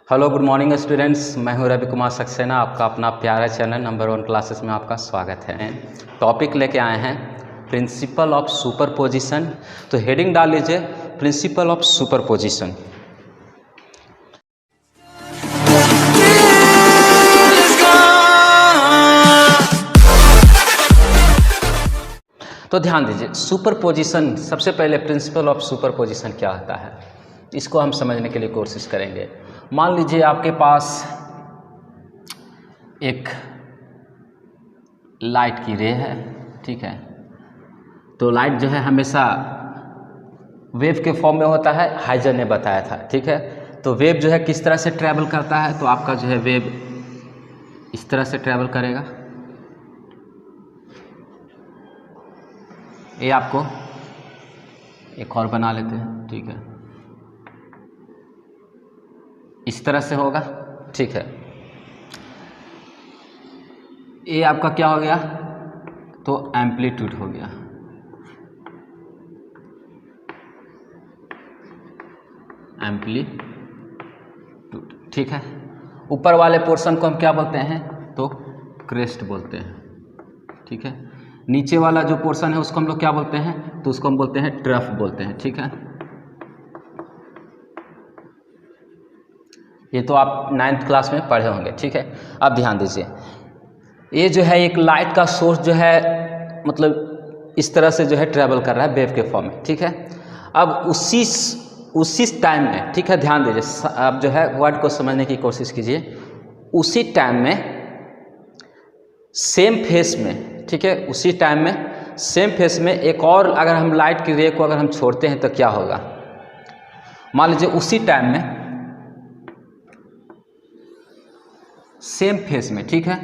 Hello good morning students, मैं हूं रवि कुमार सक्सेना। आपका अपना प्यारा चैनल नंबर 1 क्लासेस में आपका स्वागत है। टॉपिक लेके आए हैं प्रिंसिपल ऑफ सुपरपोजिशन। तो हेडिंग डाल लीजिए प्रिंसिपल ऑफ सुपरपोजिशन। तो ध्यान दीजिए, सुपरपोजिशन, सबसे पहले प्रिंसिपल ऑफ सुपरपोजिशन क्या होता है इसको हम समझने के लिए कोशिश करेंगे। मान लीजिए आपके पास एक लाइट की रे है, ठीक है। तो लाइट जो है हमेशा वेव के फॉर्म में होता है, हाइजन ने बताया था, ठीक है। तो वेव जो है किस तरह से ट्रैवल करता है, तो आपका जो है वेव इस तरह से ट्रैवल करेगा। ये आपको एक और बना लेते हैं, ठीक है। इस तरह से होगा, ठीक है। ये आपका क्या हो गया, तो एम्पलीट्यूड हो गया। एम्पलीट्यूड, ठीक है। ऊपर वाले पोर्शन को हम क्या बोलते हैं, तो क्रेस्ट बोलते हैं, ठीक है। नीचे वाला जो पोर्शन है उसको हम लोग क्या बोलते हैं, तो उसको हम बोलते हैं ट्रफ बोलते हैं, ठीक है। ये तो आप 9th क्लास में पढ़े होंगे, ठीक है। अब ध्यान दीजिए, ये जो है एक लाइट का सोर्स जो है मतलब इस तरह से जो है ट्रैवल कर रहा है वेव के फॉर्म में, ठीक है। अब उसी टाइम में, ठीक है, ध्यान दीजिए, अब जो है वर्ड को समझने की कोशिश कीजिए। उसी टाइम में सेम फेस में, ठीक है, उसी टाइम में सेम फेस में एक और अगर हम लाइट की रे को अगर हम छोड़ते हैं तो क्या होगा। मान लीजिए उसी टाइम में सेम फेस में, ठीक है,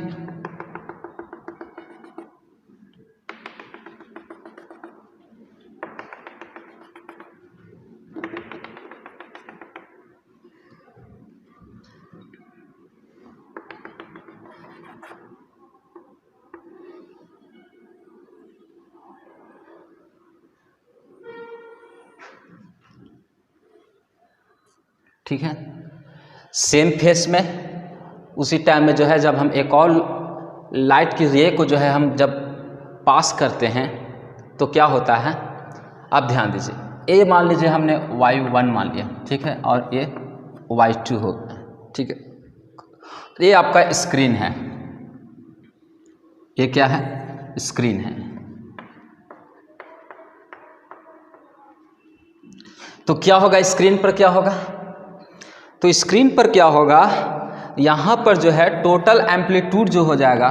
ठीक है, सेम फेस में उसी टाइम में जो है जब हम एक और लाइट की रे को जो है हम जब पास करते हैं तो क्या होता है। अब ध्यान दीजिए, ये मान लीजिए हमने y1 मान लिया, ठीक है, और ये y2 हो गया, ठीक है। ये आपका स्क्रीन है, ये क्या है, स्क्रीन है। तो क्या होगा स्क्रीन पर, क्या होगा, तो स्क्रीन पर क्या होगा, यहाँ पर जो है टोटल एम्पलीट्यूड जो हो जाएगा,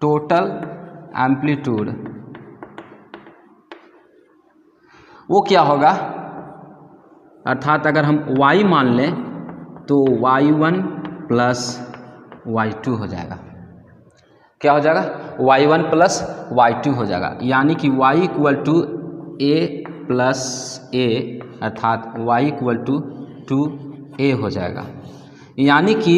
टोटल एम्पलीट्यूड वो क्या होगा, अर्थात अगर हम y मान लें तो y1 प्लस y2 हो जाएगा। क्या हो जाएगा, y1 प्लस y2 हो जाएगा, यानी कि y equal to a plus a, अर्थात y इक्वल टू 2a हो जाएगा। यानी कि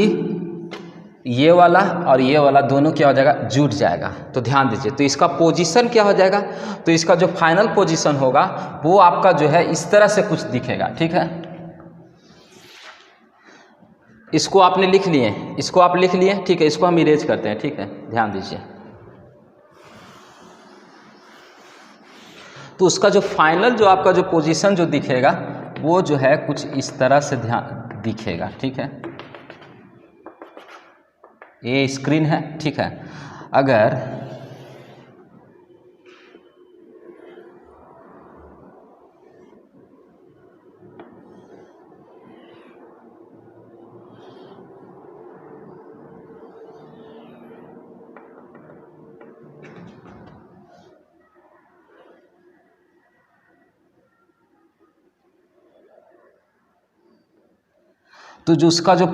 ये वाला और ये वाला दोनों क्या हो जाएगा, जुड़ जाएगा। तो ध्यान दीजिए, तो इसका पोजीशन क्या हो जाएगा, तो इसका जो फाइनल पोजीशन होगा वो आपका जो है इस तरह से कुछ दिखेगा, ठीक है। इसको आपने लिख लिए, इसको आप लिख लिए, ठीक है। इसको हम इरेज करते हैं, ठीक है, ध्यान दीजिए। तो उसका जो फाइनल जो आपका जो पोजीशन जो दिखेगा वो जो है कुछ इस तरह से ध्यान दिखेगा, ठीक है। ये स्क्रीन है, ठीक है। अगर तो जो उसका जो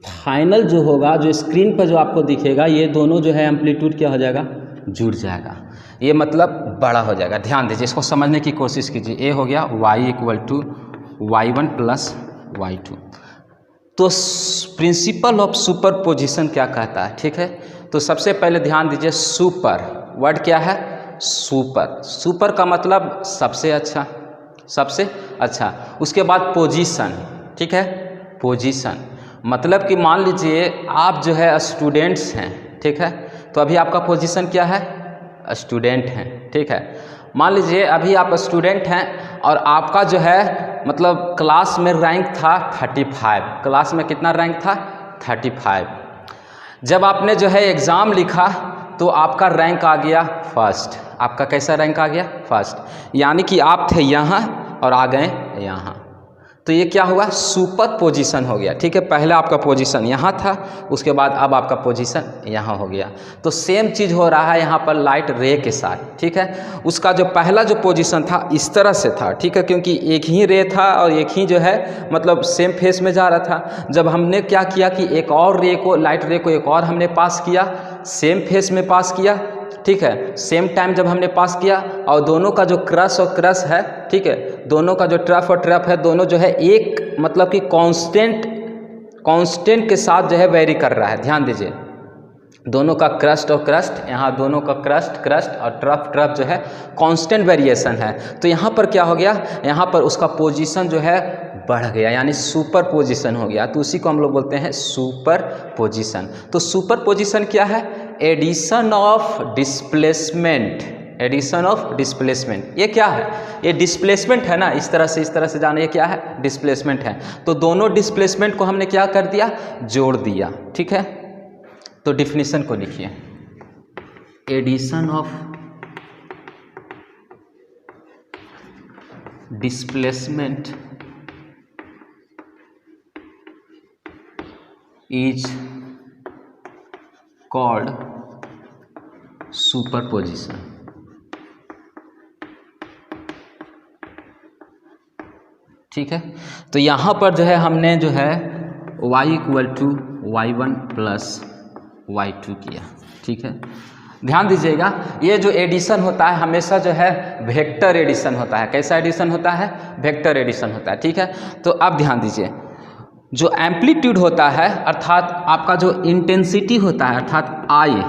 फाइनल जो होगा, जो स्क्रीन पर जो आपको दिखेगा, ये दोनों जो है एम्पलीट्यूड क्या हो जाएगा, जुड़ जाएगा। ये मतलब बड़ा हो जाएगा। ध्यान दीजिए, इसको समझने की कोशिश कीजिए। ये हो गया y equal to y1 plus y2। तो प्रिंसिपल ऑफ सुपरपोजिशन क्या कहता है, ठीक है। तो सबसे पहले ध्यान दीजिए, सुपर वर्ड क्या है, सुपर। सुपर का मतलब सबसे अच्छा, सबसे अच्छा। उसके बाद पोजीशन, ठीक है, पोजीशन मतलब कि मान लीजिए आप जो है स्टूडेंट्स हैं, ठीक है, तो अभी आपका पोजीशन क्या है, स्टूडेंट हैं, ठीक है। मान लीजिए अभी आप स्टूडेंट हैं और आपका जो है मतलब क्लास में रैंक था 35, क्लास में कितना रैंक था 35। जब आपने जो है एग्ज़ाम लिखा तो आपका रैंक आ गया फर्स्ट, आपका कैसा रैंक आ गया फर्स्ट, यानी कि आप थे यहाँ और आ गए यहाँ, तो ये क्या हुआ, सुपर पोजीशन हो गया, ठीक है। पहले आपका पोजीशन यहाँ था, उसके बाद अब आपका पोजीशन यहाँ हो गया। तो सेम चीज़ हो रहा है यहाँ पर लाइट रे के साथ, ठीक है। उसका जो पहला जो पोजीशन था इस तरह से था, ठीक है, क्योंकि एक ही रे था और एक ही जो है मतलब सेम फेस में जा रहा था। जब हमने क्या किया कि एक और रे को, लाइट रे को एक और हमने पास किया, सेम फेस में पास किया, ठीक है, सेम टाइम जब हमने पास किया और दोनों का जो क्रश और क्रश है, ठीक है, दोनों का जो ट्रफ और ट्रफ है, दोनों जो है एक मतलब कि कांस्टेंट के साथ जो है वेरी कर रहा है। ध्यान दीजिए, दोनों का क्रस्ट और क्रस्ट, यहाँ दोनों का क्रस्ट और ट्रफ जो है कांस्टेंट वेरिएशन है। तो यहाँ पर क्या हो गया, यहाँ पर उसका पोजीशन जो है बढ़ गया, यानी सुपर पोजीशन हो गया। तो उसी को हम लोग बोलते हैं सुपर पोजीशन। तो सुपर पोजीशन क्या है, addition of displacement, addition of displacement. ये क्या है, ये डिस्प्लेसमेंट है ना, इस तरह से जाना, ये क्या है, डिस्प्लेसमेंट है। तो दोनों डिस्प्लेसमेंट को हमने क्या कर दिया, जोड़ दिया, ठीक है। तो डिफिनीशन को लिखिए, addition of displacement is called superposition. ठीक है, तो यहाँ पर जो है हमने जो है y equal to y1 plus y2 किया, ठीक है। ध्यान दीजिएगा, ये जो एडिशन होता है हमेशा जो है वेक्टर एडिशन होता है। कैसा एडिशन होता है, वेक्टर एडिशन होता है, ठीक है। तो अब ध्यान दीजिए, जो एम्पलीट्यूड होता है अर्थात आपका जो इंटेंसिटी होता है, अर्थात आई,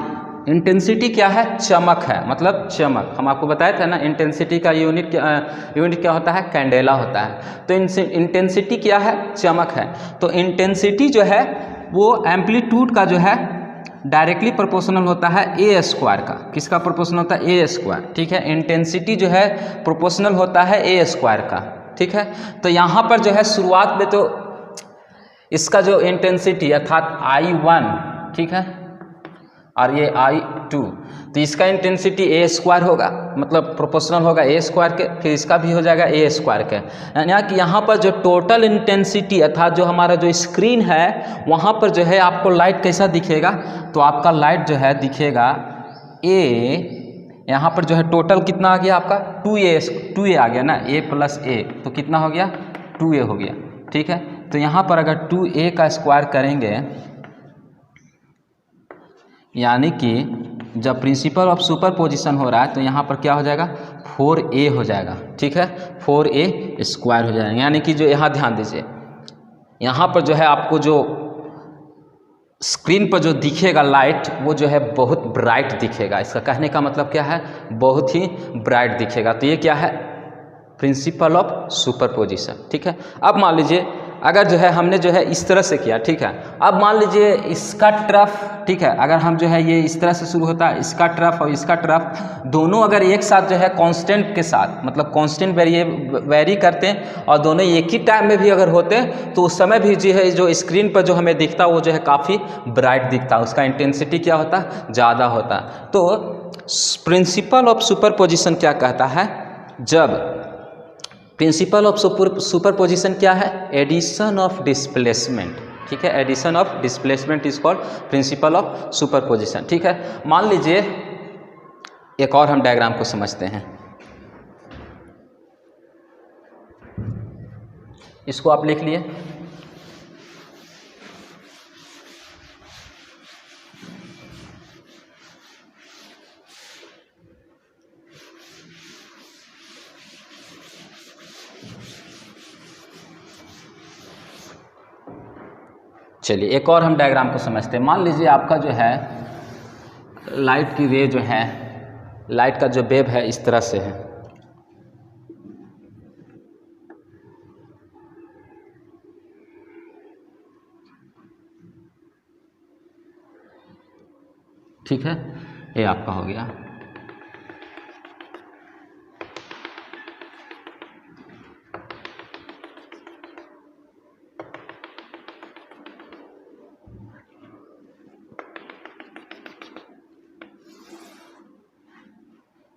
इंटेंसिटी क्या है, चमक है, मतलब चमक। हम आपको बताए थे ना, इंटेंसिटी का यूनिट क्या होता है, कैंडेला होता है। तो इंटेंसिटी क्या है, चमक है। तो इंटेंसिटी जो है वो एम्पलीट्यूड का जो है डायरेक्टली प्रोपोर्शनल होता है ए स्क्वायर का। किसका प्रोपोर्शनल होता है, ए स्क्वायर, ठीक है। इंटेंसिटी जो है प्रोपोर्शनल होता है ए स्क्वायर का, ठीक है। तो यहाँ पर जो है शुरुआत में तो इसका जो इंटेंसिटी अर्थात I1, ठीक है, और ये I2, तो इसका इंटेंसिटी ए स्क्वायर होगा, मतलब प्रोपोर्शनल होगा ए स्क्वायर के, फिर इसका भी हो जाएगा ए स्क्वायर के। यानी कि यहाँ पर जो टोटल इंटेंसिटी अर्थात जो हमारा जो स्क्रीन है वहाँ पर जो है आपको लाइट कैसा दिखेगा, तो आपका लाइट जो है दिखेगा ए, यहाँ पर जो है टोटल कितना आ गया आपका 2a आ गया ना, a प्लस ए, तो कितना हो गया 2a हो गया, ठीक है। तो यहाँ पर अगर 2a का स्क्वायर करेंगे, यानी कि जब प्रिंसिपल ऑफ सुपरपोजिशन हो रहा है तो यहाँ पर क्या हो जाएगा 4a हो जाएगा, ठीक है, 4a स्क्वायर हो जाएगा। यानी कि जो यहाँ ध्यान दीजिए, यहाँ पर जो है आपको जो स्क्रीन पर जो दिखेगा लाइट वो जो है बहुत ब्राइट दिखेगा। इसका कहने का मतलब क्या है, बहुत ही ब्राइट दिखेगा। तो ये क्या है, प्रिंसिपल ऑफ सुपरपोजिशन, ठीक है। अब मान लीजिए अगर जो है हमने जो है इस तरह से किया, ठीक है। अब मान लीजिए इसका ट्रफ, ठीक है, अगर हम जो है ये इस तरह से शुरू होता है, इसका ट्रफ और इसका ट्रफ दोनों अगर एक साथ जो है कांस्टेंट के साथ, मतलब कांस्टेंट वेरी करते हैं और दोनों एक ही टाइम में भी अगर होते हैं तो उस समय भी जो है जो स्क्रीन पर जो हमें दिखता है वो जो है काफ़ी ब्राइट दिखता है, उसका इंटेंसिटी क्या होता है, ज़्यादा होता। तो प्रिंसिपल ऑफ सुपरपोजिशन क्या कहता है, जब प्रिंसिपल ऑफ सुपरपोजिशन क्या है, एडिशन ऑफ डिस्प्लेसमेंट, ठीक है। Addition of displacement is called principle of superposition, ठीक है। मान लीजिए एक और हम डायग्राम को समझते हैं, इसको आप लिख लिए। चलिए एक और हम डायग्राम को समझते हैं। मान लीजिए आपका जो है लाइट की रे जो है, लाइट का जो वेव है इस तरह से है, ठीक है, ये आपका हो गया।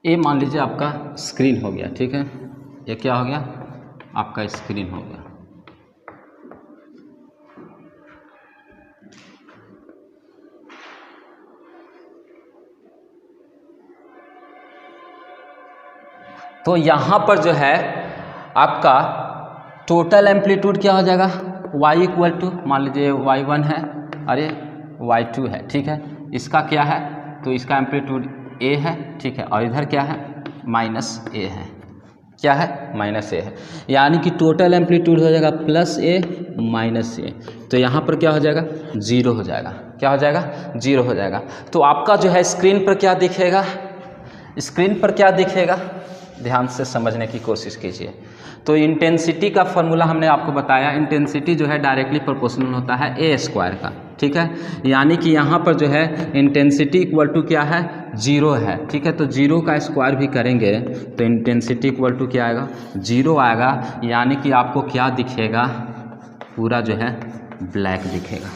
ये मान लीजिए आपका स्क्रीन हो गया। ठीक है, ये क्या हो गया, आपका स्क्रीन हो गया। तो यहाँ पर जो है आपका टोटल एम्पलीट्यूड क्या हो जाएगा, y इक्वल टू, मान लीजिए y1 है, अरे y2 है। ठीक है, इसका क्या है, तो इसका एम्पलीट्यूड a है। ठीक है, और इधर क्या है, माइनस a है। क्या है, माइनस a है, यानी कि टोटल एम्पलीट्यूड हो जाएगा प्लस a माइनस a। तो यहाँ पर क्या हो जाएगा, जीरो हो जाएगा। क्या हो जाएगा, जीरो हो जाएगा। तो आपका जो है स्क्रीन पर क्या दिखेगा, स्क्रीन पर क्या दिखेगा, ध्यान से समझने की कोशिश कीजिए। तो इंटेंसिटी का फॉर्मूला हमने आपको बताया, इंटेंसिटी जो है डायरेक्टली प्रोपोर्शनल होता है ए स्क्वायर का। ठीक है, यानी कि यहाँ पर जो है इंटेंसिटी इक्वल टू क्या है, जीरो है। ठीक है, तो जीरो का स्क्वायर भी करेंगे तो इंटेंसिटी इक्वल टू क्या आएगा, जीरो आएगा। यानी कि आपको क्या दिखेगा, पूरा जो है ब्लैक दिखेगा।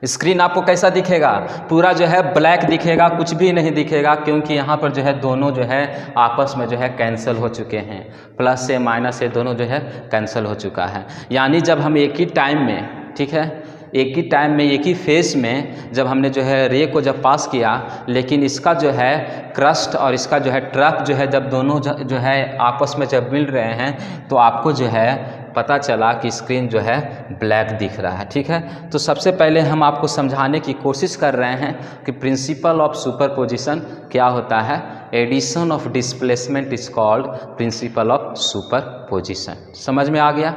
स्क्रीन आपको कैसा दिखेगा, पूरा जो है ब्लैक दिखेगा, कुछ भी नहीं दिखेगा, क्योंकि यहाँ पर जो है दोनों जो है आपस में जो है कैंसिल हो चुके हैं। प्लस से माइनस से दोनों जो है कैंसिल हो चुका है। यानी जब हम एक ही टाइम में, ठीक है, एक ही टाइम में एक ही फेस में जब हमने जो है रे को जब पास किया, लेकिन इसका जो है क्रस्ट और इसका जो है ट्रफ जो है जब दोनों जो है आपस में जब मिल रहे हैं तो आपको जो है पता चला कि स्क्रीन जो है ब्लैक दिख रहा है। ठीक है, तो सबसे पहले हम आपको समझाने की कोशिश कर रहे हैं कि प्रिंसिपल ऑफ सुपरपोजिशन क्या होता है। Addition of displacement is called principle of superposition. समझ में आ गया।